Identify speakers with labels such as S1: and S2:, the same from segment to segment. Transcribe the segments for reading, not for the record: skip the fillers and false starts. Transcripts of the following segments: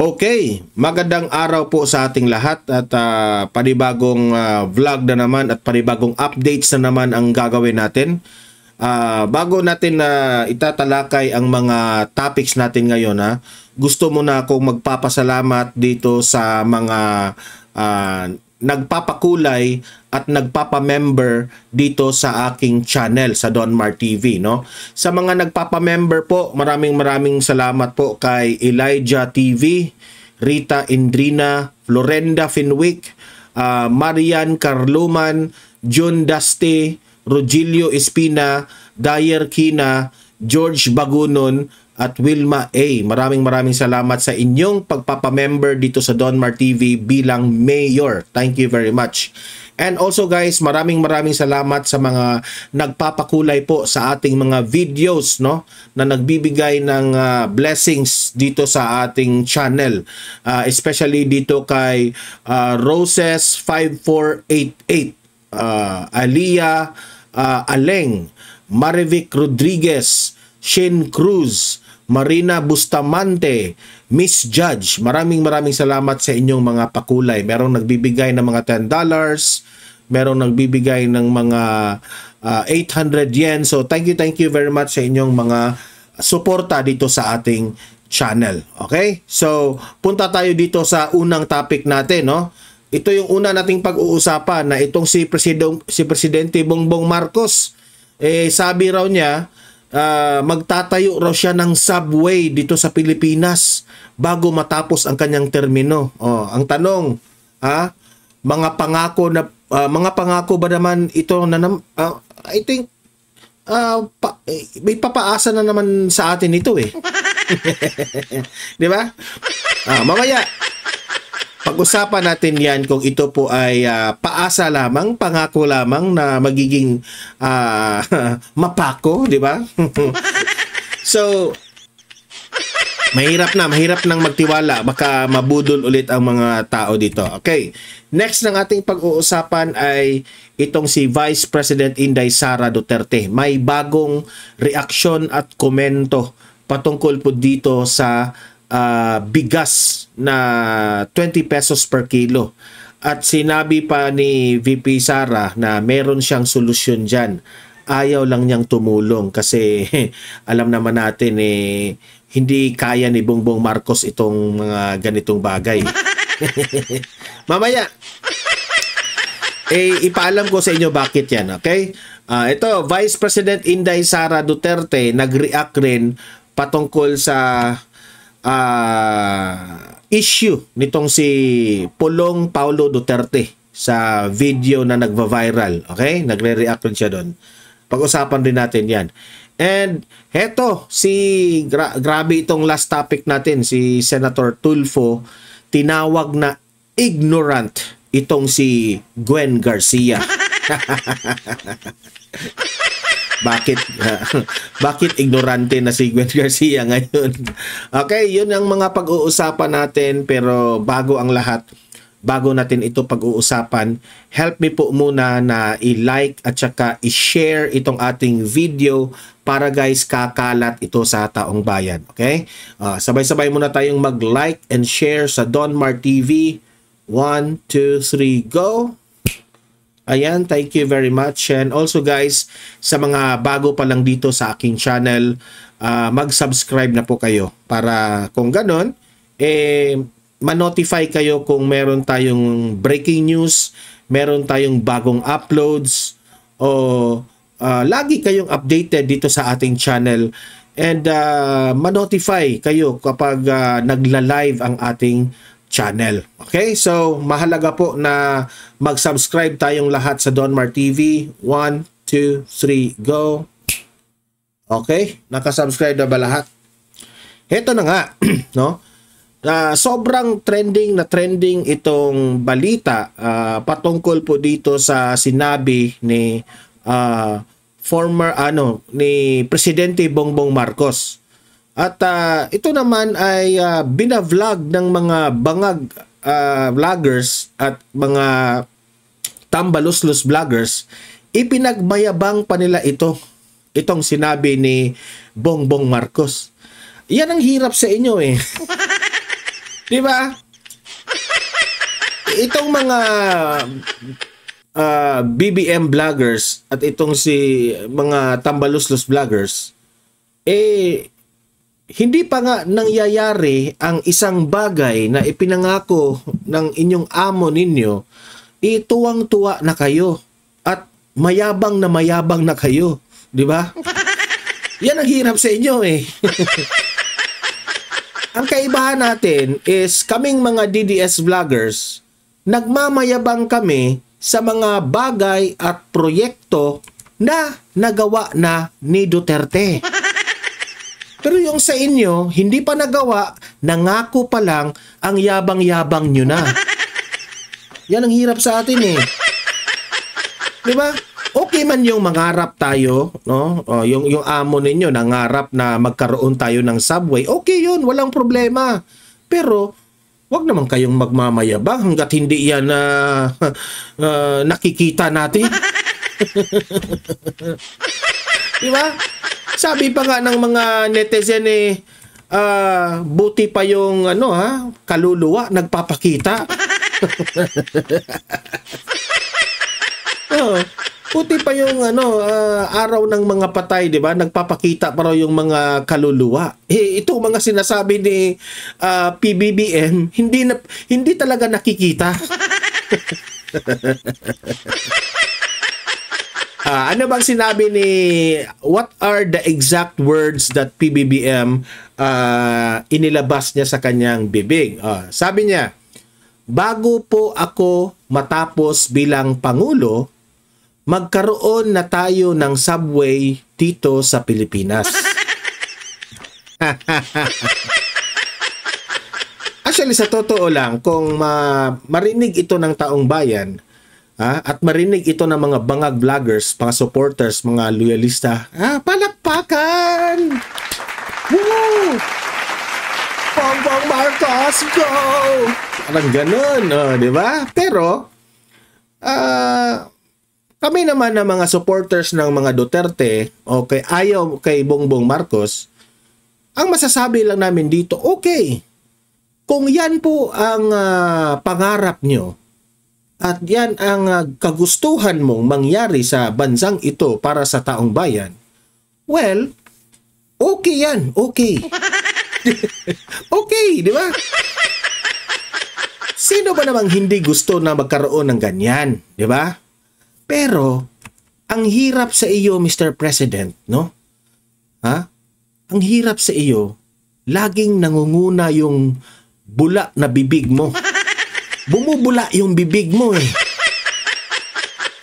S1: Okay, magandang araw po sa ating lahat at panibagong vlog na naman at panibagong updates na naman ang gagawin natin. Bago natin itatalakay ang mga topics natin ngayon, gusto muna akong magpapasalamat dito sa mga nagpapakulay at nagpapamember dito sa aking channel sa Don Mar TV, no? Sa mga nagpapamember po, maraming salamat po kay Elijah TV, Rita Indrina, Florenda Finwick, Marian Carluman, June Daste, Rogelio Espina, Dyer Kina, George Bagunon, at Wilma A. Maraming salamat sa inyong pagpapamember dito sa Don Mar TV bilang mayor. Thank you very much. And also guys, maraming salamat sa mga nagpapakulay po sa ating mga videos, no, na nagbibigay ng blessings dito sa ating channel. Especially dito kay Roses 5488, Aliyah Aleng, Marivic Rodriguez, Shane Cruz, Marina Bustamante, Miss Judge. Maraming salamat sa inyong mga pakulay. Merong nagbibigay ng mga $10, merong nagbibigay ng mga 800 yen. So thank you very much sa inyong mga suporta dito sa ating channel. Okay? So punta tayo dito sa unang topic natin, no? Ito yung una nating pag-uusapan na itong si Presidente Bongbong Marcos. Sabi raw niya, magtatayo raw siya ng subway dito sa Pilipinas bago matapos ang kanyang termino. Ang tanong, mga pangako ba naman ito na I think may papaasa na naman sa atin ito eh. 'Di ba? Mamaya pag-usapan natin yan kung ito po ay paasa lamang, pangako lamang na magiging mapako, di ba? So, mahirap nang magtiwala. Baka mabudol ulit ang mga tao dito. Okay. Next ng ating pag-uusapan ay itong si Vice President Inday Sara Duterte. May bagong reaksyon at komento patungkol po dito sa bigas na 20 pesos per kilo. At sinabi pa ni VP Sara na meron siyang solusyon dyan. Ayaw lang niyang tumulong kasi alam naman natin hindi kaya ni Bongbong Marcos itong mga ganitong bagay. Mamaya ipaalam ko sa inyo bakit yan, okay? Ito, Vice President Inday Sara Duterte nag-react rin patungkol sa issue nitong si Pulong Paulo Duterte sa video na nagva-viral. Okay? Nagre-react rin siya doon. Pag-usapan rin natin yan. And heto, grabe itong last topic natin, si Senator Tulfo, tinawag na ignorant itong si Gwen Garcia. Bakit ignorante na si Gwen Garcia ngayon? Okay, yun ang mga pag-uusapan natin, pero bago ang lahat, bago natin ito pag-uusapan, help me po muna na i-like at saka i-share itong ating video para guys kakalat ito sa taong bayan. Okay? Sabay-sabay muna tayong mag-like and share sa Don Mar TV. 1, 2, 3, go! Ayan, thank you very much. And also guys, sa mga bago pa lang dito sa aking channel, mag-subscribe na po kayo para kung ganon, ma-notify kayo kung meron tayong breaking news, meron tayong bagong uploads, o lagi kayong updated dito sa ating channel. And ma-notify kayo kapag nagla-live ang ating channel. Okay? So, mahalaga po na mag-subscribe tayong lahat sa Don Mar TV. 1, 2, 3, go! Okay? Nakasubscribe na ba lahat? Heto na nga, no? Sobrang trending itong balita patungkol po dito sa sinabi ni ni Presidente Bongbong Marcos. At ito naman ay binavlog ng mga bangag vloggers at mga tambaluslos vloggers. Ipinagmayabang pa nila itong sinabi ni Bongbong Marcos. Yan ang hirap sa inyo eh. Di ba? Itong mga BBM vloggers at itong si mga tambaluslos vloggers, hindi pa nga nangyayari ang isang bagay na ipinangako ng inyong amo ninyo, tuwang-tuwa na kayo at mayabang na kayo. Di ba? Yan ang hirap sa inyo eh. Ang kaibahan natin is kaming mga DDS vloggers, nagmamayabang kami sa mga bagay at proyekto na nagawa na ni Duterte. Pero yung sa inyo, hindi pa nagawa, nangako pa lang, ang yabang-yabang nyo na. Yan ang hirap sa atin eh. Di ba? Okay man yung mangarap tayo, no? Yung amo ninyo nangarap na magkaroon tayo ng subway. Okay yun, walang problema. Pero wag naman kayong magmamayabang hangga't hindi yan nakikita natin. Di ba? Sabi pa nga ng mga netizen buti pa yung kaluluwa nagpapakita. Buti pa yung araw ng mga patay, 'di ba? Nagpapakita pa raw yung mga kaluluwa. Ito mga sinasabi ni PBBM, hindi talaga nakikita. Ano bang sinabi what are the exact words that PBBM inilabas niya sa kanyang bibig? Sabi niya, bago po ako matapos bilang Pangulo, magkaroon na tayo ng subway dito sa Pilipinas. Actually, sa totoo lang, kung marinig ito ng taong bayan, at marinig ito ng mga bangag vloggers, mga supporters, mga loyalista, palakpakan! Woo! Bongbong Marcos, go! Parang ganun, di ba? Pero, kami naman na mga supporters ng mga Duterte, okay, ayaw kay Bongbong Marcos, ang masasabi lang namin dito, okay, kung yan po ang pangarap nyo, at yan ang kagustuhan mong mangyari sa bansang ito para sa taong bayan, well, okay yan, okay. Okay, di ba? Sino ba namang hindi gusto na magkaroon ng ganyan, di ba? Pero, ang hirap sa iyo, Mr. President, no? Ang hirap sa iyo, laging nangunguna yung bula na bibig mo. Bumubula yung bibig mo eh.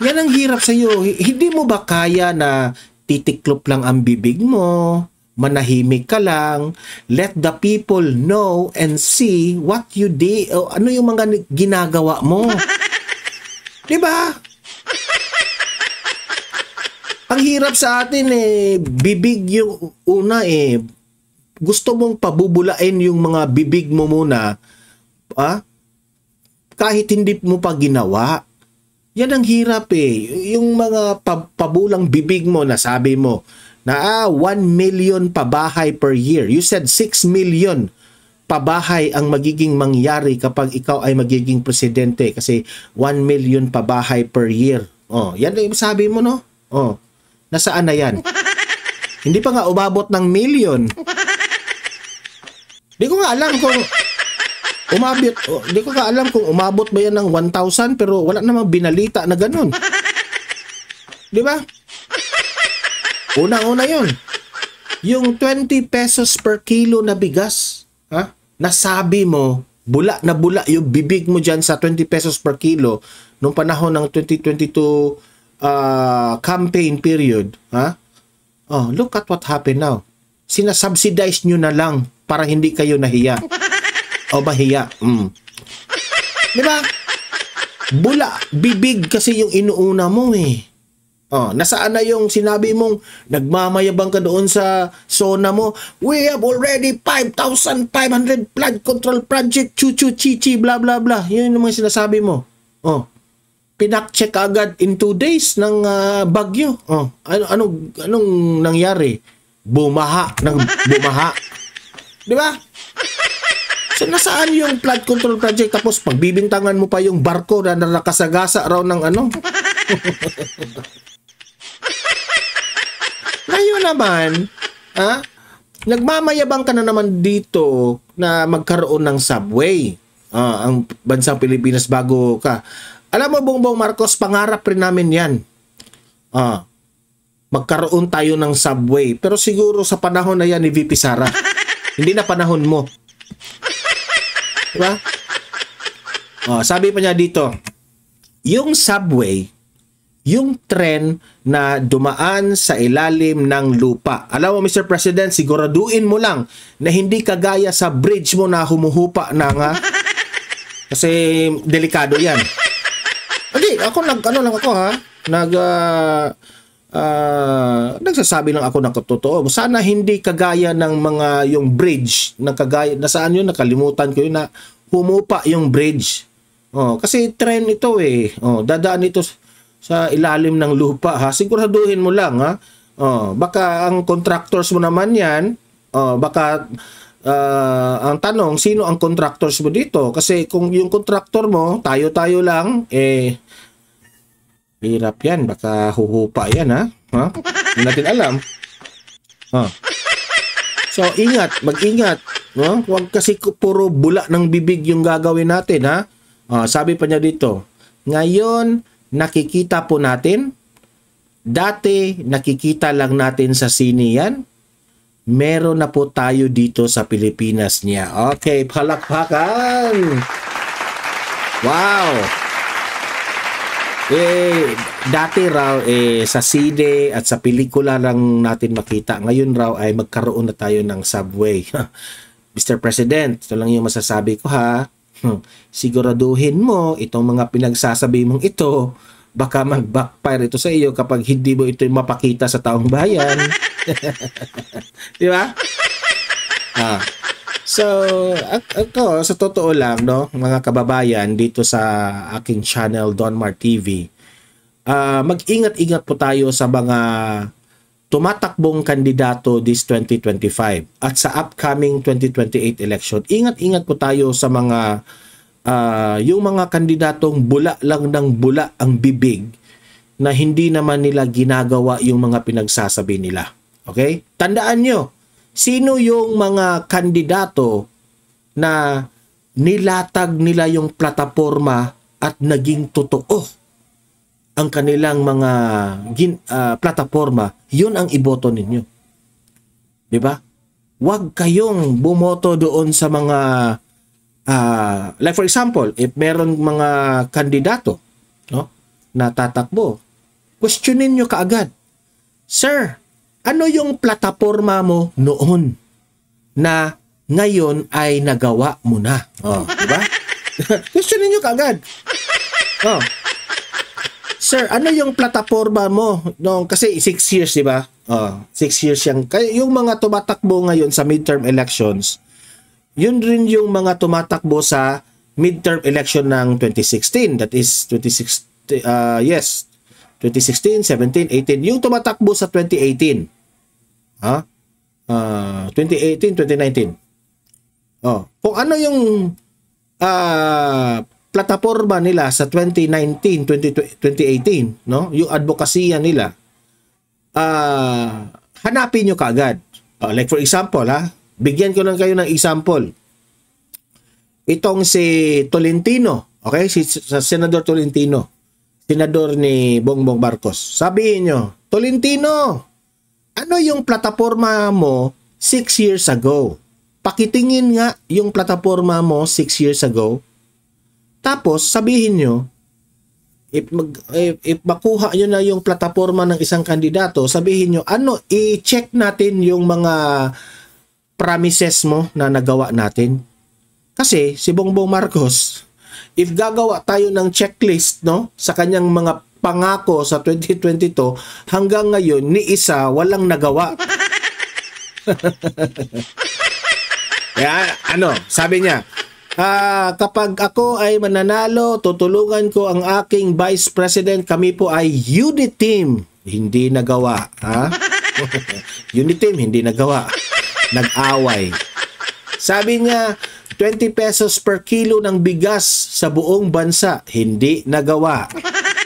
S1: Yan ang hirap sa iyo. Hindi mo ba kaya na titiklop lang ang bibig mo, manahimik ka lang, let the people know and see what you did, ano yung mga ginagawa mo. Diba? Ang hirap sa atin bibig yung una gusto mong pabubulain yung mga bibig mo muna, kahit hindi mo pa ginawa. Yan ang hirap yung mga pabulang bibig mo na sabi mo na 1 million pabahay per year. You said 6 million pabahay ang magiging mangyari kapag ikaw ay magiging presidente kasi 1 million pabahay per year. Yan ang sabi mo, no? Nasaan na yan? Hindi pa nga umabot ng million. Di ko nga alam kung umabot ba yan ng 1,000 pero wala namang binalita na ganun. Di ba? Unang-una yun. Yung 20 pesos per kilo na bigas, nasabi mo, bula na bula yung bibig mo dyan sa 20 pesos per kilo nung panahon ng 2022 campaign period. Look at what happened now. Sinasubsidize nyo na lang para hindi kayo nahiya. O mahiya. Diba? Bula, bibig kasi yung inuuna mo nasaan na yung sinabi mong nagmamayabang ka doon sa zona mo? We have already 5,500 flood control project, chuchu-chichi, blah blah blah. Yun yung mga sinasabi mo. Pinak-check agad in 2 days ng bagyo. Anong nangyari? Bumaha. Di ba? So nasaan yung flood control project tapos pagbibintangan mo pa yung barko na nakasagasa raw ng ano? Ngayon naman, nagmamayabang ka na naman dito na magkaroon ng subway. Ang bansang Pilipinas bago ka. Alam mo, Bongbong Marcos, pangarap rin namin yan. Magkaroon tayo ng subway. Pero siguro sa panahon na yan ni VP Sara. Hindi na panahon mo. Diba? Sabi pa niya dito, yung subway, yung tren na dumaan sa ilalim ng lupa. Alam mo, Mr. President, siguraduhin mo lang na hindi kagaya sa bridge mo na humuhupa na nga. Kasi delikado yan. Hindi, ako nagsasabi lang ako ng totoo. Sana hindi kagaya ng mga yung bridge na kagaya nasaan yun, nakalimutan ko yun na humupa yung bridge. Kasi tren ito dadaan ito sa ilalim ng lupa ha. Siguraduhin mo lang ha. Baka ang contractors mo naman yan, baka ang tanong, sino ang contractors mo dito? Kasi kung yung contractor mo, tayo-tayo lang, hirap yan. Baka huhupa yan, ha? Hindi natin alam. So, mag-ingat. No? Huwag kasi puro bula ng bibig yung gagawin natin, ha? Sabi pa niya dito, ngayon, nakikita po natin, dati, nakikita lang natin sa sine yan, meron na po tayo dito sa Pilipinas niya. Okay, palakpakan! Wow! Dati raw sa sine at sa pelikula lang natin makita. Ngayon raw ay magkaroon na tayo ng subway. Mr. President, ito lang yung masasabi ko ha. Siguraduhin mo itong mga pinagsasabi mong ito, baka mag-backfire ito sa iyo kapag hindi mo ito mapakita sa taong bayan. Di ba? So, ako, sa totoo lang, no, mga kababayan, dito sa aking channel, Donmar TV, mag-ingat-ingat po tayo sa mga tumatakbong kandidato this 2025 at sa upcoming 2028 election. Ingat-ingat po tayo sa mga, yung mga kandidatong bula lang ng bula ang bibig na hindi naman nila ginagawa yung mga pinagsasabi nila. Okay? Tandaan nyo, sino yung mga kandidato na nilatag nila yung plataforma at naging totoo ang kanilang mga plataforma, yun ang iboto ninyo. Diba? Huwag kayong bumoto doon sa mga, like for example, if meron mga kandidato no, na tatakbo, questionin nyo kaagad, Sir, ano yung plataforma mo noon na ngayon ay nagawa mo na? Diba? Questionin nyo kaagad. Sir, ano yung plataforma mo? No, kasi 6 years, diba? 6 years yan. Kaya yung mga tumatakbo ngayon sa midterm elections, yun rin yung mga tumatakbo sa midterm election ng 2016. That is 2016, 17, 18. Yung tumatakbo sa 2018. 2018, 2019. Kung ano yung plataforma nila sa 2019, 2018, no? Yung advokasya nila, hanapin nyo kaagad. Like for example, bigyan ko lang kayo ng example. Itong si Tolentino, okay? Si Senador Tolentino, senador ni Bongbong Marcos. Sabihin nyo, Tolentino, ano yung plataforma mo 6 years ago? Pakitingin nga yung plataforma mo 6 years ago. Tapos, sabihin nyo, if makuha nyo na yung plataforma ng isang kandidato, sabihin nyo, i-check natin yung mga promises mo na nagawa natin. Kasi, si Bongbong Marcos, if gagawa tayo ng checklist, no, sa kanyang mga pangako sa 2022, hanggang ngayon, ni isa, walang nagawa. Kaya, sabi niya, kapag ako ay mananalo, tutulungan ko ang aking Vice President. Kami po ay unit team. Hindi nagawa. Unit team, hindi nagawa. Nag-away. Sabi niya, 20 pesos per kilo ng bigas sa buong bansa. Hindi nagawa.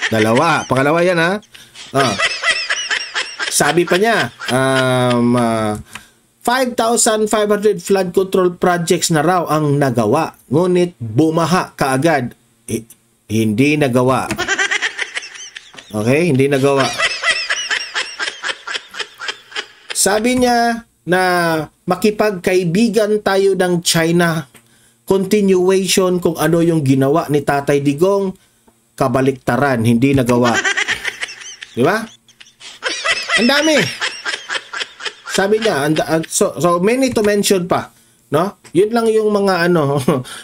S1: Dalawa. Pangalawa yan, ha? Sabi pa niya, 5,500 flood control projects na raw ang nagawa. Ngunit bumaha kaagad. Hindi nagawa. Okay? Hindi nagawa. Sabi niya na makipagkaibigan tayo ng China. Continuation kung ano yung ginawa ni Tatay Digong. Kabaliktaran. Hindi nagawa. Di ba? Ang dami. Sabi niya, so many to mention pa, no? Yun lang yung mga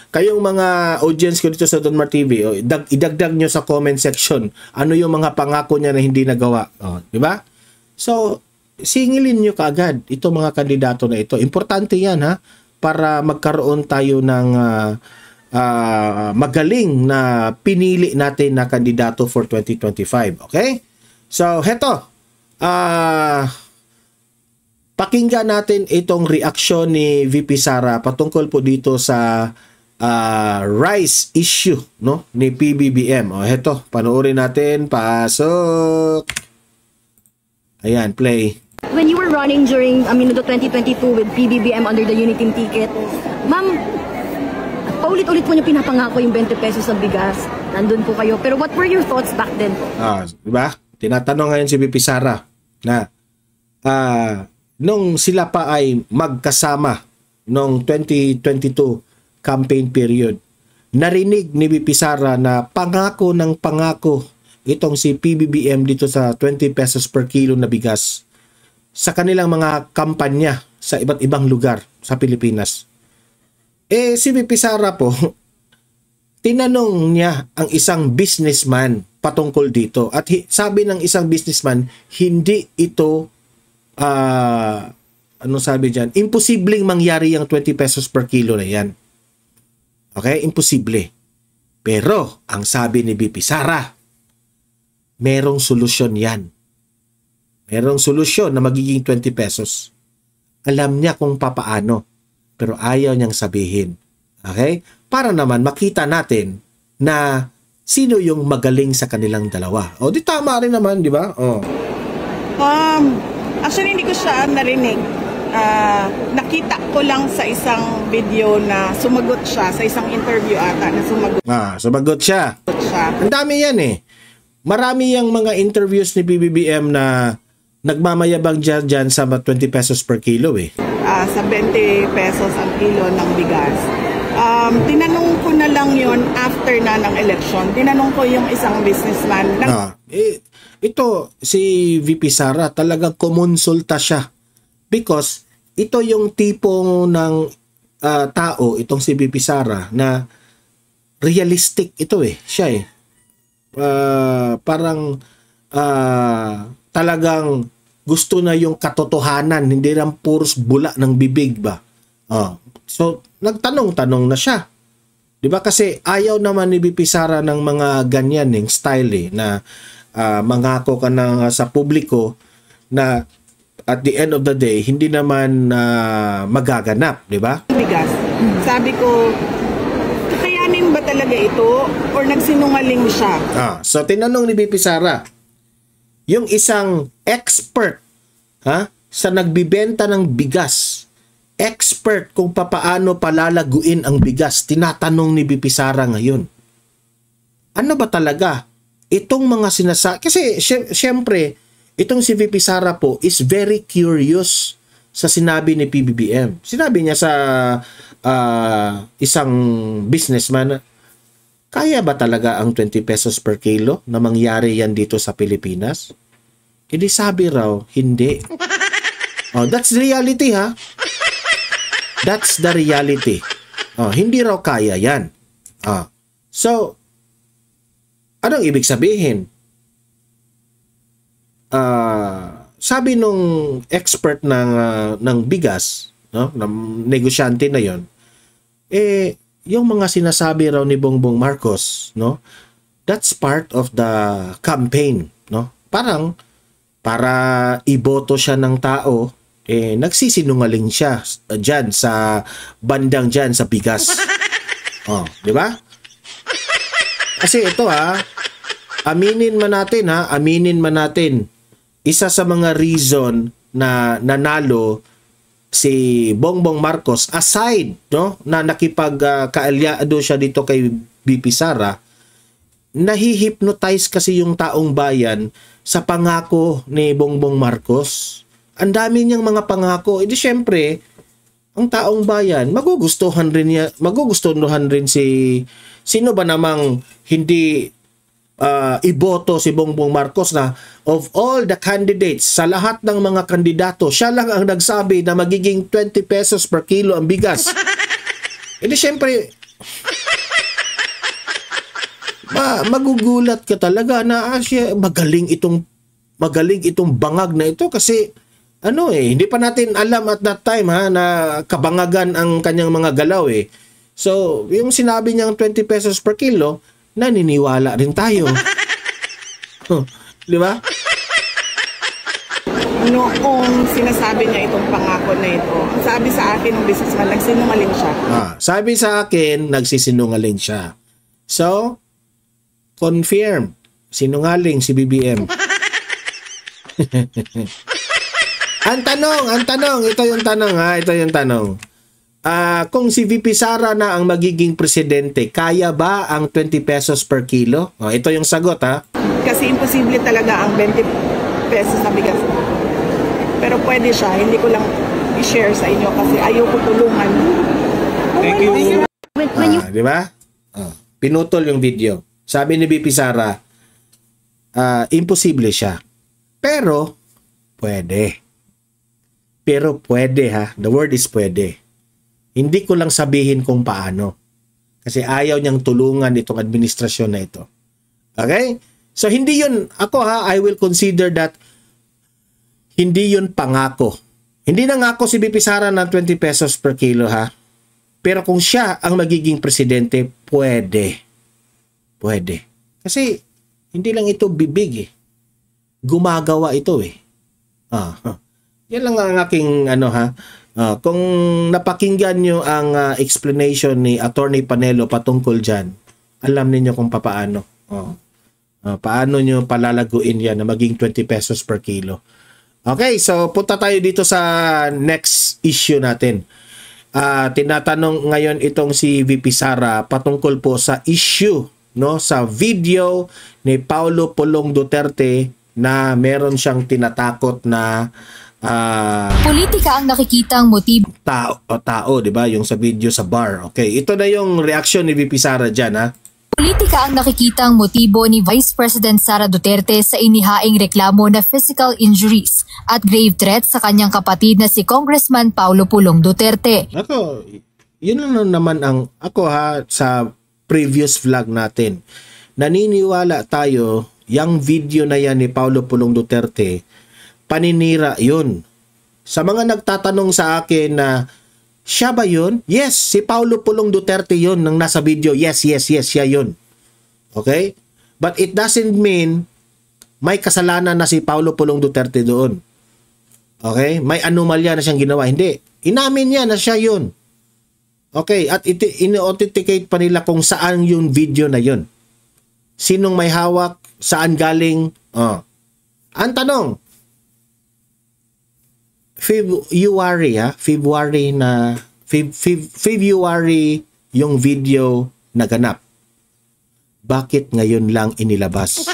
S1: kayong mga audience ko dito sa Don Mar TV, idagdag nyo sa comment section ano yung mga pangako niya na hindi nagawa. Di ba? So, singilin nyo kaagad itong mga kandidato na ito. Importante yan, ha? Para magkaroon tayo ng magaling na pinili natin na kandidato for 2025. Okay? So, heto. Pakinggan natin itong reaksyon ni VP Sara patungkol po dito sa rice issue, no, ni PBBM. Heto, panoorin natin. Pasok. Ayan, play.
S2: When you were running during the 2022 with PBBM under the Unitim ticket, ma'am, paulit-ulit mo niyo pinapangako yung 20 pesos sa bigas. Nandun po kayo. Pero what were your thoughts back then?
S1: Diba? Tinatanong ngayon si VP Sara na nung sila pa ay magkasama nung 2022 campaign period, narinig ni VP Sara na pangako ng pangako itong si PBBM dito sa 20 pesos per kilo na bigas sa kanilang mga kampanya sa iba't ibang lugar sa Pilipinas. Si VP Sara po, tinanong niya ang isang businessman patungkol dito. At sabi ng isang businessman, hindi ito sabi dyan? Imposibleng mangyari yung 20 pesos per kilo na yan. Okay? Imposible. Pero, ang sabi ni VP Sara, merong solusyon yan. Merong solusyon na magiging 20 pesos. Alam niya kung papaano, pero ayaw niyang sabihin. Okay? Para naman makita natin na sino yung magaling sa kanilang dalawa. Di tama rin naman, di ba?
S3: Actually, hindi ko siya narinig. Nakita ko lang sa isang video na sumagot siya, sa isang interview ata na sumagot.
S1: Sumagot siya. Ang dami yan eh. Marami yung mga interviews ni PBBM na nagmamayabang dyan sa 20 pesos per kilo eh.
S3: Sa 20 pesos ang kilo ng bigas. Tinanong ko na lang yon after na ng election. Tinanong ko yung isang businessman.
S1: Ito, si VP Sara, talagang kumonsulta siya. Because ito yung tipong ng tao, itong si VP Sara, na realistic ito eh. Siya eh. Parang talagang gusto na yung katotohanan, hindi lang puros bula ng bibig ba. So, nagtanong-tanong na siya. 'Di ba? Kasi ayaw naman ni VP Sara ng mga ganyan style na mangako ka na sa publiko na at the end of the day hindi naman magaganap, 'di ba?
S3: Bigas. Sabi ko, kakayanin ba talaga ito or nagsinungaling siya?
S1: So tinanong ni VP Sara, yung isang expert sa nagbibenta ng bigas, expert kung papaano palalaguin ang bigas, tinatanong ni VP Sara ngayon. Ano ba talaga itong mga kasi syempre itong si VP Sara po is very curious sa sinabi ni PBBM. Sinabi niya sa isang businessman, kaya ba talaga ang 20 pesos per kilo na mangyari yan dito sa Pilipinas? Hindi, sabi raw, hindi. That's the reality, ha? That's the reality. Hindi raw kaya yan. So, anong ibig sabihin? Sabi nung expert ng bigas, no, ng negosyante na yon, yung mga sinasabi raw ni Bongbong Marcos, no, that's part of the campaign, no? Parang para iboto siya ng tao, nagsisinungaling siya dyan sa bandang dyan sa bigas. Oh, di ba? Kasi ito aminin man natin, isa sa mga reason na nanalo si Bongbong Marcos, aside na nakipagkaalyado siya dito kay BP Sara, nahihypnotize kasi yung taong bayan sa pangako ni Bongbong Marcos. Ang dami niyang mga pangako. Di syempre, ang taong bayan magugustuhan rin sino ba namang hindi iboto si Bongbong Marcos na of all the candidates, sa lahat ng mga kandidato, siya lang ang nagsabi na magiging 20 pesos per kilo ang bigas. Di syempre, magugulat ka talaga na siya magaling itong bangag na ito kasi hindi pa natin alam at that time na kabangagan ang kanyang mga galaw So, yung sinabi niyang 20 pesos per kilo, naniniwala rin tayo. Di ba?
S3: Noong sinasabi niya itong pangako na ito, sabi sa akin ng businessman, nagsinungaling siya.
S1: Sabi sa akin, nagsisinungaling siya. So, confirm, sinungaling si BBM. Ang tanong, ito yung tanong. Kung si VP Sara na ang magiging presidente, kaya ba ang 20 pesos per kilo? Ito yung sagot
S3: Kasi imposible talaga ang 20 pesos na bigas. Pero pwede siya, hindi ko lang i-share sa inyo kasi ayoko tulungan.
S1: Thank you. Di ba? Pinutol yung video. Sabi ni VP Sara, imposible siya. Pero, pwede. The word is pwede. Hindi ko lang sabihin kung paano. Kasi ayaw niyang tulungan itong administrasyon na ito. Okay? So, hindi yun, I will consider that hindi yun pangako. Hindi nangako si BP Sara ng 20 pesos per kilo Pero kung siya ang magiging presidente, pwede. Kasi, hindi lang ito bibig Gumagawa ito Yan lang ang aking kung napakinggan nyo ang explanation ni Attorney Panelo patungkol dyan, alam niyo kung paano. Paano nyo palalaguin yan na maging 20 pesos per kilo. Okay, so punta tayo dito sa next issue natin. Tinatanong ngayon itong si VP Sara patungkol po sa issue, sa video ni Paulo Pulong Duterte na meron siyang tinatakot na
S4: politika ang nakikitang motibo.
S1: Tao, di ba? Yung sa video sa bar. Okay, ito na yung reaction ni VP Sara dyan,
S4: Politika ang nakikitang motibo ni Vice President Sara Duterte sa inihaing reklamo na physical injuries at grave threats sa kanyang kapatid na si Congressman Paulo Pulong Duterte.
S1: Yun lang naman sa previous vlog natin. Naniniwala tayo, yung video na yan ni Paulo Pulong Duterte, paninira yun. Sa mga nagtatanong sa akin na, siya ba yun? Yes, si Paulo Pulong Duterte yun nang nasa video. Yes, siya yun. Okay? But it doesn't mean may kasalanan na si Paulo Pulong Duterte doon. Okay? May anomalya na siyang ginawa. Hindi. Inamin niya na siya yun. Okay? At in-authenticate pa nila kung saan yung video na yun. Sinong may hawak? Saan galing? Ang tanong, February yung video naganap. Bakit ngayon lang inilabas?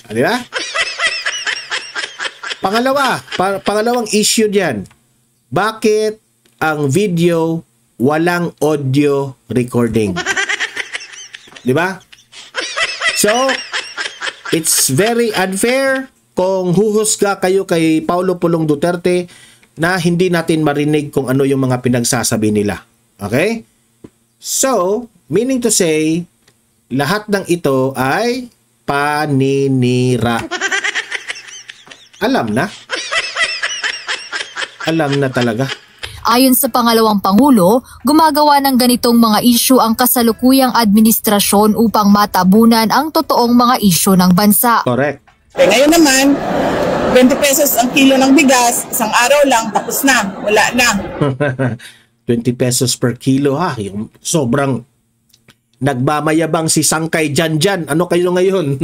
S1: Di ba? Pangalawang issue diyan. Bakit ang video walang audio recording? Di ba? So, it's very unfair kung huhusga kayo kay Paulo Pulong Duterte na hindi natin marinig kung ano yung mga pinagsasabi nila. Okay? So, meaning to say, lahat ng ito ay paninira. Alam na. Alam na talaga.
S4: Ayon sa pangalawang Pangulo, gumagawa ng ganitong mga isyu ang kasalukuyang administrasyon upang matabunan ang totoong mga isyu ng bansa.
S1: Correct.
S3: Ngayon naman, 20 pesos ang kilo ng bigas, isang araw lang, tapos na, wala na.
S1: 20 pesos per kilo ha. Yung sobrang nagmamayabang si Sangkay Janjan. Ano kayo ngayon?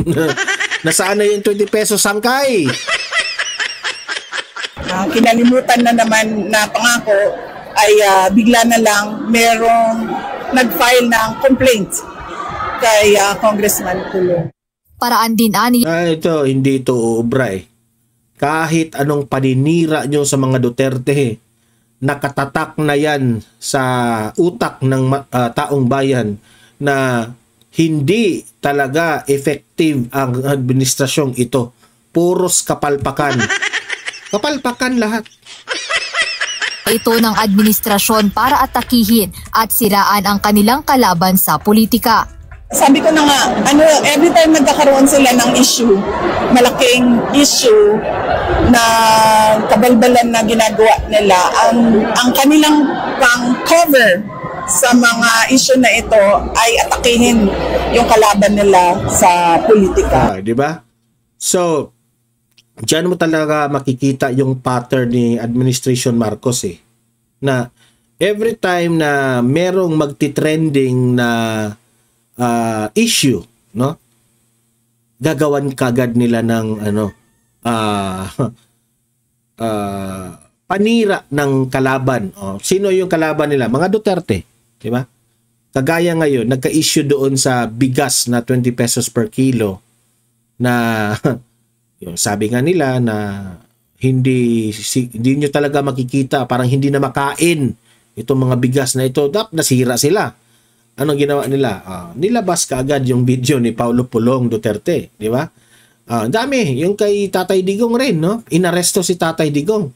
S1: Nasaan na yung 20 pesos Sangkay?
S3: Kinalimutan na naman na pangako ay bigla na lang merong nag-file ng complaint kay Congressman Pulong.
S4: Paraan din ani.
S1: Ito, hindi ito uubra eh. Kahit anong paninira nyo sa mga Duterte, nakatatak na yan sa utak ng taong bayan na hindi talaga effective ang administrasyong ito. Puros kapalpakan. Kapalpakan lahat.
S4: Ito ng administrasyon para atakihin at siraan ang kanilang kalaban sa politika.
S3: Sabi ko na nga, every time nagkakaroon sila ng issue, malaking issue na kabalbalan na ginagawa nila, ang kanilang pang-cover sa mga issue na ito ay atakihin yung kalaban nila sa politika.
S1: Di ba? So, diyan mo talaga makikita yung pattern ni Administration Marcos eh. Na every time na merong magti-trending na issue, no? Gagawan kagad nila ng panira ng kalaban. Sino yung kalaban nila? Mga Duterte, di ba? Kagaya ngayon, nagka-issue doon sa bigas na 20 pesos per kilo na yung sabi nga nila na hindi nyo talaga makikita, parang hindi na makain itong mga bigas na ito. Nasira sila. Anong ginawa nila? Nilabas kaagad yung video ni Paulo Pulong Duterte, di ba? Dami, yung kay Tatay Digong rin, no? Inaresto si Tatay Digong.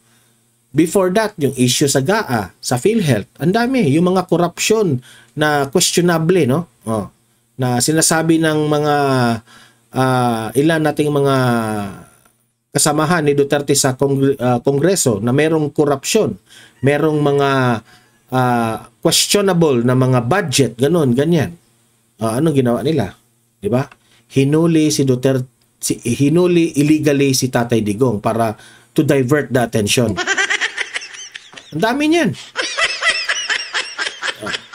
S1: Before that, yung issue sa GAA, sa PhilHealth, ang dami, yung mga corruption na questionable, no? Na sinasabi ng mga ilan nating mga kasamahan ni Duterte sa Kongreso na merong corruption, merong mga questionable na mga budget, ganun, ganyan. Ano ginawa nila? Di ba? Hinuli si Duterte, hinuli illegally si Tatay Digong para to divert the attention. Ang dami niyan.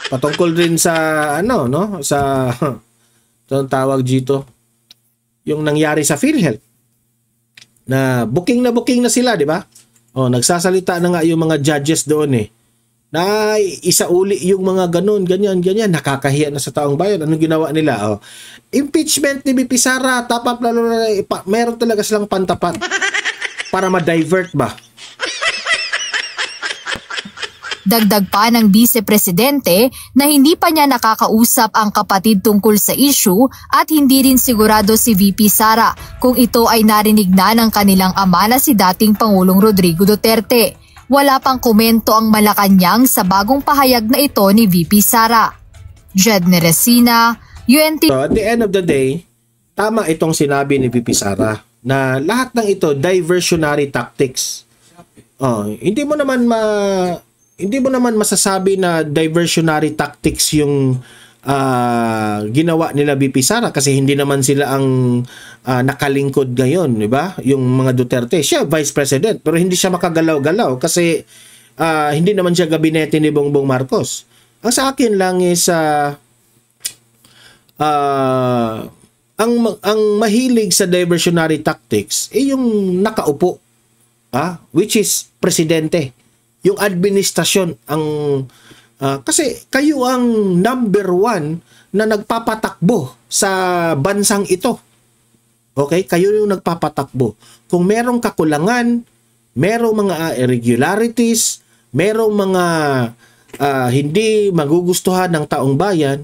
S1: Patungkol rin sa sa itong tawag dito, yung nangyari sa PhilHealth. Na booking na sila, di ba? Nagsasalita na nga yung mga judges doon eh. Na isauli yung mga ganun, ganyan, nakakahiya na sa taong bayan. Anong ginawa nila? Impeachment ni BP Sara, meron talaga silang pantapat para ma-divert ba?
S4: Dagdag pa ng Vice-Presidente na hindi pa niya nakakausap ang kapatid tungkol sa issue at hindi rin sigurado si VP Sara kung ito ay narinig na ng kanilang ama na si dating Pangulong Rodrigo Duterte. Wala pang komento ang Malacanang sa bagong pahayag na ito ni VP Sara. Jedne Resina, UNT.
S1: So at the end of the day, tama itong sinabi ni VP Sara na lahat ng ito diversionary tactics. Hindi mo naman masasabi na diversionary tactics yung ginawa nila VP Sara kasi hindi naman sila ang nakalingkod ngayon, di ba? Yung mga Duterte, siya Vice President pero hindi siya makagalaw-galaw kasi hindi naman siya gabinete ni Bongbong Marcos. Ang sa akin lang is ang mahilig sa diversionary tactics yung nakaupo, which is presidente. Yung administrasyon ang kasi kayo ang number 1 na nagpapatakbo sa bansang ito. Okay? Kayo yung nagpapatakbo. Kung merong kakulangan, merong mga irregularities, merong mga hindi magugustuhan ng taong bayan,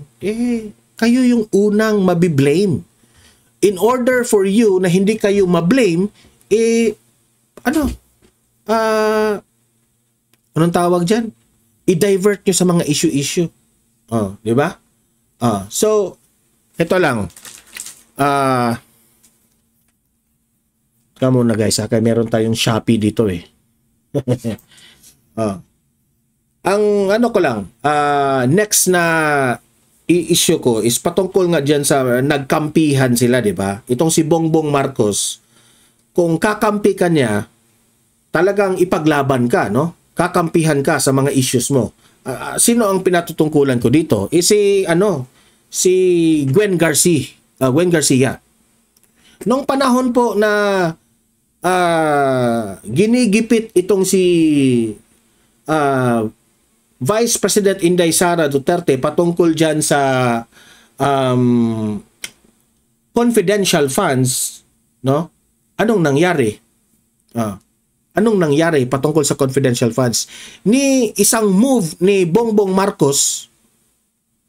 S1: kayo yung unang mabiblame. In order for you na hindi kayo mablame, anong tawag dyan? I-divert nyo sa mga issue-issue. Di ba? So, ito lang. Kamo na guys, kaya meron tayong Shopee dito eh. Ang ano ko lang, next na i-issue ko is patungkol nga dyan sa nagkampihan sila, di ba? Itong si Bongbong Marcos, kung kakampi ka niya, talagang ipaglaban ka, no? Kakampihan ka sa mga issues mo. sino ang pinatutungkulan ko dito? Si Gwen Garcia. Nung panahon po na ginigipit itong si Vice President Inday Sara Duterte patungkol dyan sa confidential funds, no? Anong nangyari? Anong nangyari patungkol sa confidential funds? Ni isang move ni Bongbong Marcos,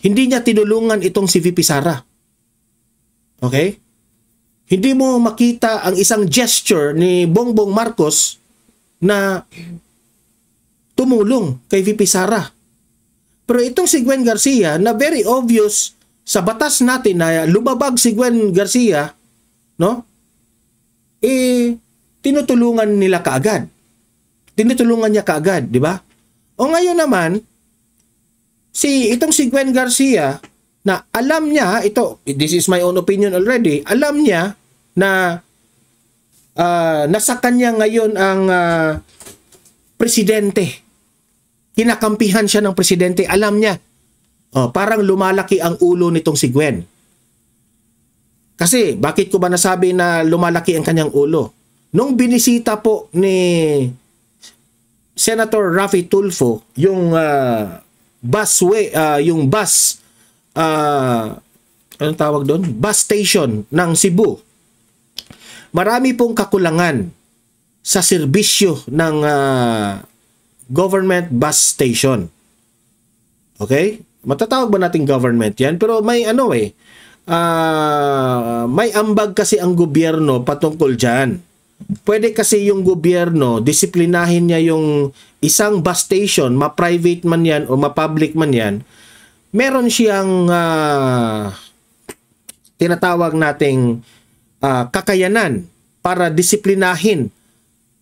S1: hindi niya tinulungan itong si VP Sara. Okay? Hindi mo makita ang isang gesture ni Bongbong Marcos na tumulong kay VP Sara. Pero itong si Gwen Garcia, na very obvious sa batas natin na lumabag si Gwen Garcia, no? Tinutulungan nila kaagad. Tinutulungan niya kaagad, di ba? O ngayon naman, itong si Gwen Garcia, na alam niya, this is my own opinion already, alam niya na nasa kanya ngayon ang presidente. Kinakampihan siya ng presidente, alam niya. Parang lumalaki ang ulo nitong si Gwen. Kasi, bakit ko ba nasabi na lumalaki ang kanyang ulo? Nung binisita po ni Senator Raffy Tulfo yung anong tawag doon? Bus station ng Cebu. Marami pong kakulangan sa serbisyo ng government bus station. Okay? Matatawag ba natin government yan? Pero may may ambag kasi ang gobyerno patungkol dyan. Pwede kasi yung gobyerno, disiplinahin niya yung isang bus station, ma-private man yan o ma-public man yan, meron siyang tinatawag nating kakayanan para disiplinahin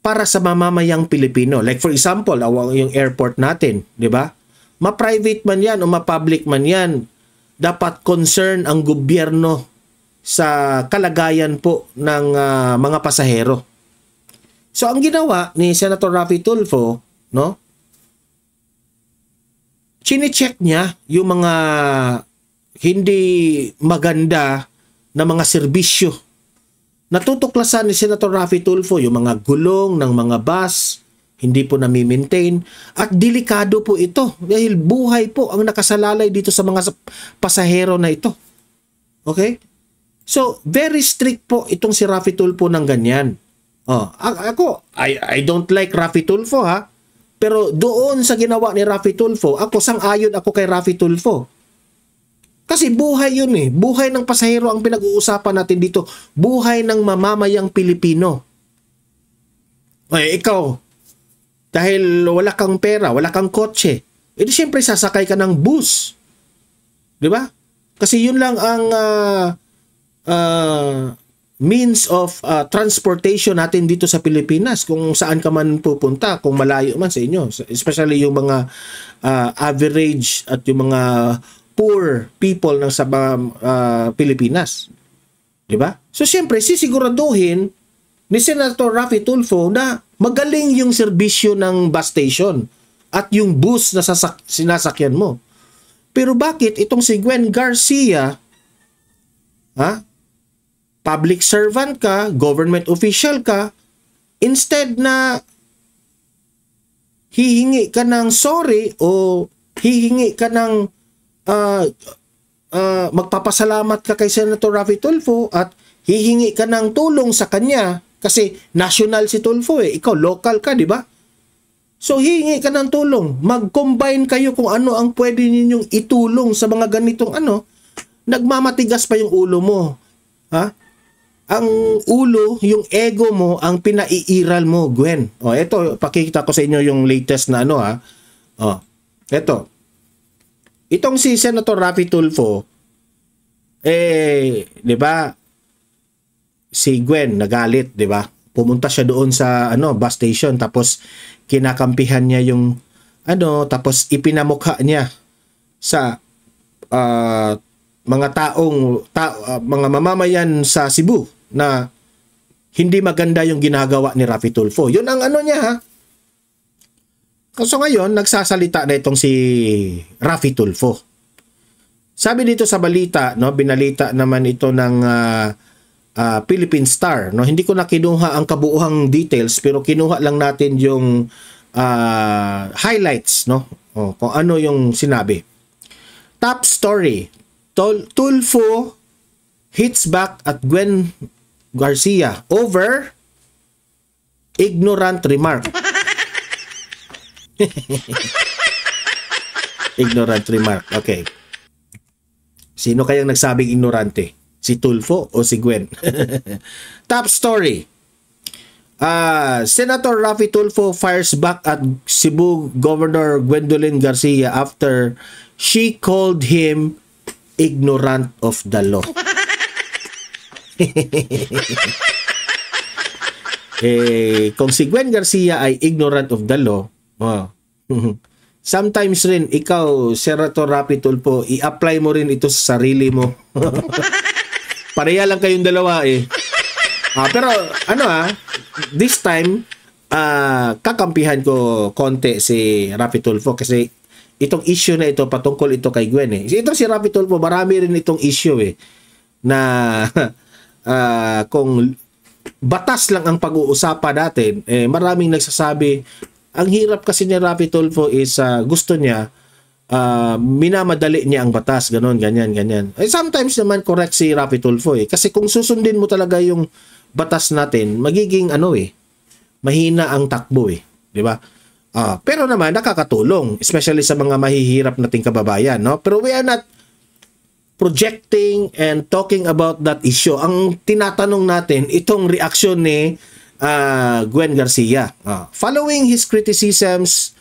S1: para sa mamamayang Pilipino. Like for example, yung airport natin, di ba? Ma-private man yan o ma-public man yan, dapat concern ang gobyerno sa kalagayan po ng mga pasahero. So ang ginawa ni Senator Raffy Tulfo, no? Chine-check niya yung mga hindi maganda na mga serbisyo. Natutuklasan ni Senator Raffy Tulfo yung mga gulong ng mga bus, hindi po nami-maintain, at delikado po ito dahil buhay po ang nakasalalay dito sa mga pasahero na ito. Okay? So, very strict po itong si Raffy Tulfo ng ganyan. I don't like Raffy Tulfo, ha? Pero doon sa ginawa ni Raffy Tulfo, sang-ayon ako kay Raffy Tulfo. Kasi buhay yun eh. Buhay ng pasahero ang pinag-uusapan natin dito. Buhay ng mamamayang Pilipino. Ikaw, dahil wala kang pera, wala kang kotse, edi siyempre sasakay ka ng bus. Di ba? Kasi yun lang ang means of transportation natin dito sa Pilipinas, kung saan ka man pupunta, kung malayo man sa inyo, especially yung mga average at yung mga poor people ng sa Pilipinas. Di ba? So siyempre sisiguraduhin ni Senator Raffy Tulfo na magaling yung serbisyo ng bus station at yung bus na sinasakyan mo. Pero bakit itong si Gwen Garcia, public servant ka, government official ka, instead na hihingi ka ng sorry o hihingi ka ng magpapasalamat ka kay Senator Raffy Tulfo at hihingi ka ng tulong sa kanya kasi national si Tulfo ikaw local ka, di ba? So hihingi ka ng tulong, mag-combine kayo kung ano ang pwede ninyong itulong sa mga ganitong nagmamatigas pa yung ulo mo. Ang ulo, yung ego mo, ang pinaiiral mo, Gwen. Ito, pakikita ko sa inyo yung latest na ito. Itong si Senator Raffy Tulfo, di ba, si Gwen nagalit, di ba? Pumunta siya doon sa bus station, tapos kinakampihan niya yung tapos ipinamukha niya sa mga mga mamamayan sa Cebu na hindi maganda yung ginagawa ni Raffy Tulfo. Yun ang niya, ha? So ngayon, nagsasalita na itong si Raffy Tulfo. Sabi dito sa balita, no, binalita naman ito ng Philippine Star. No? Hindi ko na kinuha ang kabuuhang details, pero kinuha lang natin yung highlights, no? Kung ano yung sinabi. Top story. Tulfo hits back at Gwen Garcia over ignorant remark. Ignorant remark. Okay. Sino kayang nagsabing ignorante? Si Tulfo o si Gwen? Top story. Senator Raffy Tulfo fires back at Cebu Governor Gwendolyn Garcia after she called him ignorant of the law. Kung si Gwen Garcia ay ignorant of the law, sometimes rin ikaw, Senator Raffy Tulfo, i-apply mo rin ito sa sarili mo. Pareha lang kayong dalawa pero this time kakampihan ko konti si Raffy Tulfo kasi itong issue na ito patungkol ito kay Gwen Ito si Raffy Tulfo, marami rin itong issue na kung batas lang ang pag-uusapan natin, maraming nagsasabi ang hirap kasi ni Raffy Tulfo is gusto niya minamadali niya ang batas, ganon, ganyan. Sometimes naman correct si Raffy Tulfo kasi kung susundin mo talaga yung batas natin, magiging mahina ang takbo di ba? Pero naman nakakatulong, especially sa mga mahihirap nating kababayan, no? Pero we are not projecting and talking about that issue. Ang tinatanong natin, itong reaksyon ni Gwen Garcia. Following his criticisms,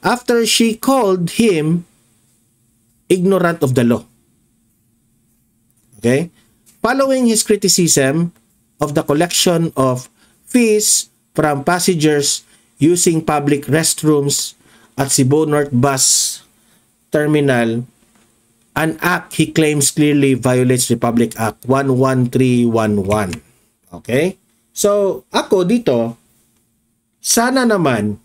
S1: after she called him ignorant of the law. Okay? Following his criticism of the collection of fees from passengers using public restrooms at Cebu North Bus Terminal, an act he claims clearly violates Republic Act 11311. Okay? So, ako dito, sana naman,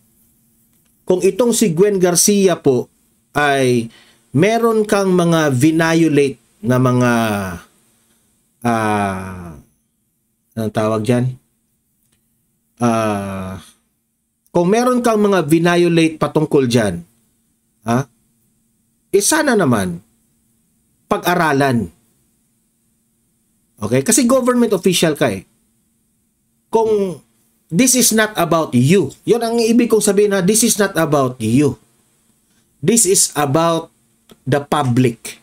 S1: kung itong si Gwen Garcia po ay meron kang mga violate na mga anong tawag dyan? Kung meron kang mga violate patungkol dyan, sana naman pag-aralan. Okay? Kasi government official ka Kung this is not about you, yun ang ibig kong sabihin this is not about you. This is about the public.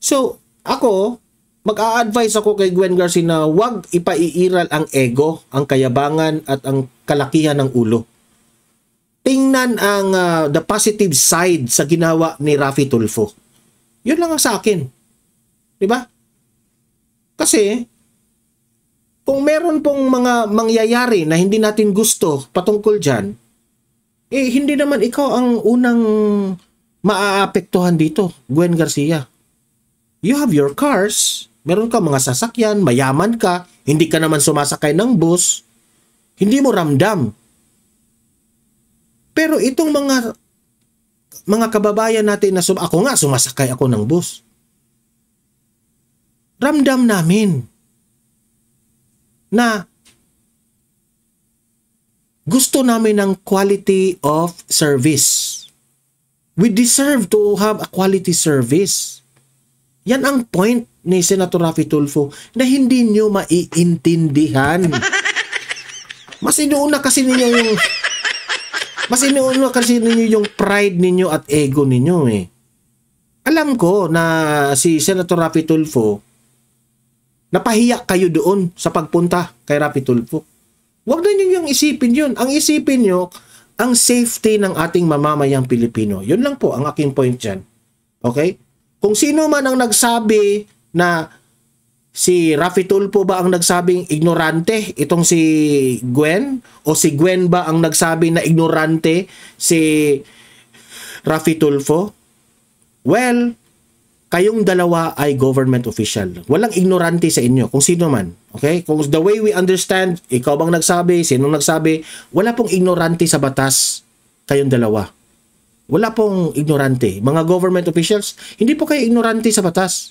S1: So, ako, mag-a-advise ako kay Gwen Garcia na huwag ipaiiral ang ego, ang kayabangan at ang kalakihan ng ulo. Tingnan ang the positive side sa ginawa ni Raffy Tulfo. Yun lang ang sa akin. Diba? Kasi, kung meron pong mga mangyayari na hindi natin gusto patungkol dyan, hindi naman ikaw ang unang maaapektuhan dito, Gwen Garcia. You have your cars, meron ka mga sasakyan, mayaman ka, hindi ka naman sumasakay ng bus, hindi mo ramdam. Pero itong mga kababayan natin na ako nga sumasakay ako ng bus. Ramdam namin na gusto namin ng quality of service. We deserve to have a quality service. Yan ang point ni Senator Raffy Tulfo na hindi nyo maiintindihan. Mas inuuna kasi ninyo yung pride ninyo at ego ninyo Alam ko na si Senator Raffy Tulfo, napahiya kayo doon sa pagpunta kay Raffy Tulfo. Huwag na nyo yung isipin yun. Ang isipin nyo, ang safety ng ating mamamayang Pilipino. Yun lang po ang aking point dyan. Okay? Kung sino man ang nagsabi na si Raffy Tulfo ba ang nagsabing ignorante, itong si Gwen, o si Gwen ba ang nagsabi na ignorante si Raffy Tulfo? Well, kayong dalawa ay government official. Walang ignorante sa inyo, kung sino man. Okay? Kung the way we understand, ikaw bang nagsabi, sinong nagsabi, wala pong ignorante sa batas, kayong dalawa. Wala pong ignorante. Mga government officials, hindi po kayo ignorante sa batas.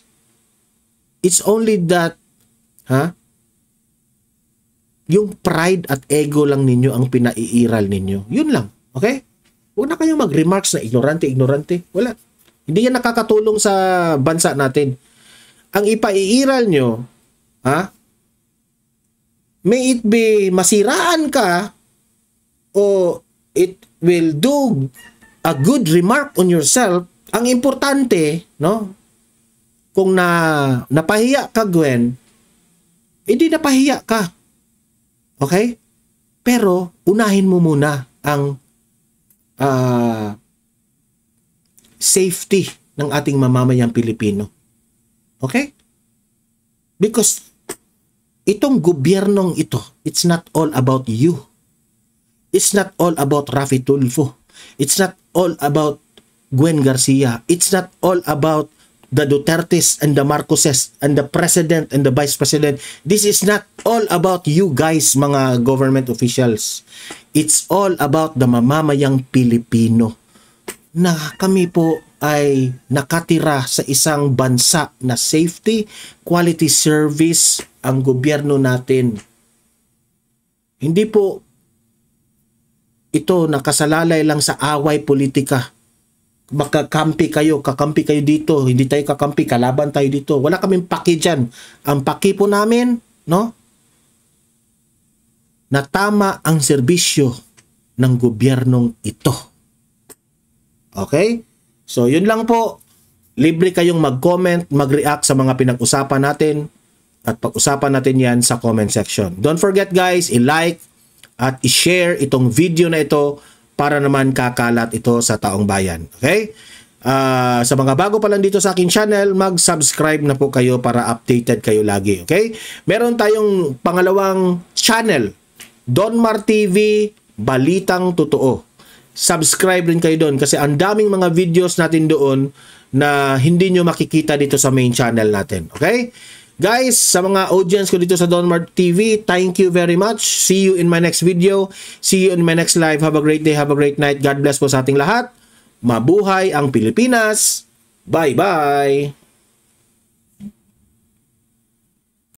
S1: It's only that, yung pride at ego lang ninyo ang pinaiiral ninyo. Yun lang. Okay? Huwag na kayong mag-remarks na ignorante. Wala. Hindi yan nakakatulong sa bansa natin. Ang ipaiiral nyo, may it be masiraan ka o it will do a good remark on yourself. Ang importante, no? Kung napahiya ka, Gwen, hindi napahiya ka. Okay? Pero unahin mo muna ang safety ng ating mamamayang Pilipino. Okay? Because itong gobyernong ito, it's not all about you. It's not all about Raffy Tulfo. It's not all about Gwen Garcia. It's not all about the Dutertes and the Marcoses and the President and the Vice President. This is not all about you guys, mga government officials. It's all about the mamamayang Pilipino na kami po ay nakatira sa isang bansa na safety, quality service ang gobyerno natin. Hindi po ito nakasalalay lang sa away politika. Kakampi kayo dito, hindi tayo kakampi, kalaban tayo dito. Wala kaming paki dyan. Ang paki po namin, no? Na tama ang serbisyo ng gobyernong ito. Okay? So, yun lang po. Libre kayong mag-comment, mag-react sa mga pinag-usapan natin at pag-usapan natin yan sa comment section. Don't forget guys, i-like at i-share itong video na ito para naman kakalat ito sa taong bayan. Okay? Sa mga bago pa lang dito sa aking channel, mag-subscribe na po kayo para updated kayo lagi. Okay? Meron tayong pangalawang channel, Donmar TV, Balitang Totoo. Subscribe rin kayo doon kasi ang daming mga videos natin doon na hindi nyo makikita dito sa main channel natin. Okay? Guys, sa mga audience ko dito sa Donmar TV, thank you very much. See you in my next video. See you in my next live. Have a great day. Have a great night. God bless po sa ating lahat. Mabuhay ang Pilipinas. Bye-bye.